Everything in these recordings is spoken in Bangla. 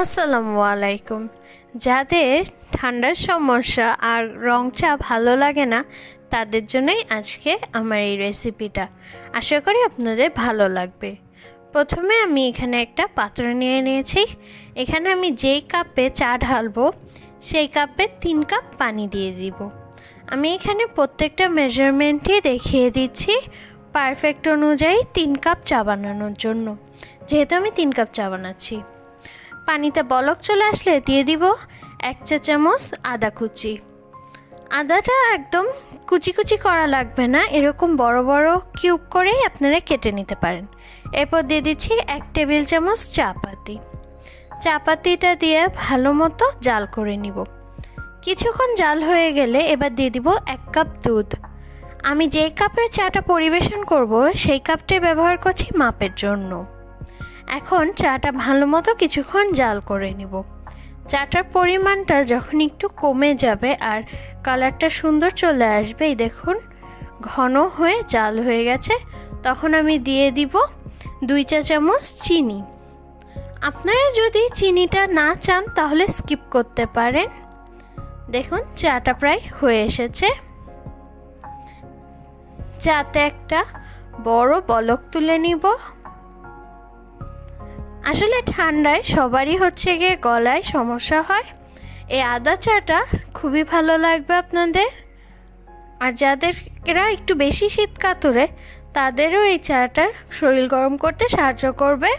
আসসালামু আলাইকুম। যাদের ঠান্ডার সমস্যা আর রং চা ভালো লাগে না তাদের জন্যই আজকে আমার এই রেসিপিটা। আশা করি আপনাদের ভালো লাগবে। প্রথমে আমি এখানে একটা পাত্র নিয়ে নিয়েছি। এখানে আমি যেই কাপে চা ঢালবো সেই কাপে 3 কাপ পানি দিয়ে দিব। আমি এখানে প্রত্যেকটা মেজারমেন্টই দেখিয়ে দিচ্ছি পারফেক্ট অনুযায়ী 3 কাপ চা বানানোর জন্য, যেহেতু আমি 3 কাপ চা বানাচ্ছি। পানিতে বলক চলে আসলে দিয়ে দিব 1 চা চামচ আদা কুচি। আদাটা একদম কুচি কুচি করা লাগবে না, এরকম বড় বড় কিউব করেই আপনারা কেটে নিতে পারেন। এরপর দিয়ে দিচ্ছি 1 টেবিল চামচ চা পাতি। চা পাতিটা দিয়ে ভালো মতো জাল করে নিব। কিছুক্ষণ জাল হয়ে গেলে এবার দিয়ে দিব 1 কাপ দুধ। আমি যেই কাপের চাটা পরিবেশন করব সেই কাপটাই ব্যবহার করছি মাপের জন্য। এখন চাটা ভালো মতো কিছুক্ষণ জাল করে নিব। চাটার পরিমাণটা যখন একটু কমে যাবে আর কালারটা সুন্দর চলে আসবে, এই দেখুন ঘন হয়ে জাল হয়ে গেছে, তখন আমি দিয়ে দিব 2 চা চামচ চিনি। আপনারা যদি চিনিটা না চান তাহলে স্কিপ করতে পারেন। দেখুন চাটা প্রায় হয়ে এসেছে। চাতে একটা বড় বলক তুলে নিব। আসলে ঠান্ডায় সবারই গিয়ে গলায় সমস্যা হয়। এই আদা চাটা খুবই ভালো লাগবে আপনাদের। আর যাদের এরা একটু বেশি শীত কাতুরে তাদেরও এই চাটা শরীর গরম করতে সাহায্য করবে।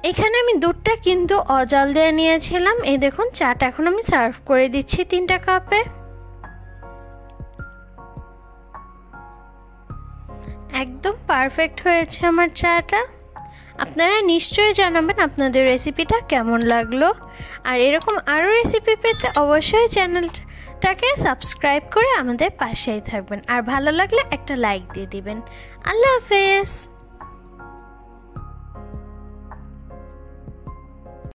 এখানে আমি দুধটা কিন্তু অজাল দিয়ে নিয়েছিলাম। এই দেখুন চাটা এখন আমি সার্ভ করে দিচ্ছি 3টা কাপে। একদম পারফেক্ট হয়েছে আমার চাটা। আপনারা নিশ্চয়ই জানাবেন আপনাদের রেসিপিটা কেমন লাগলো। আর এরকম আরও রেসিপি পেতে অবশ্যই চ্যানেলটাকে সাবস্ক্রাইব করে আমাদের পাশেই থাকবেন। আর ভালো লাগলে একটা লাইক দিয়ে দিবেন। আল্লাহ হাফেজ।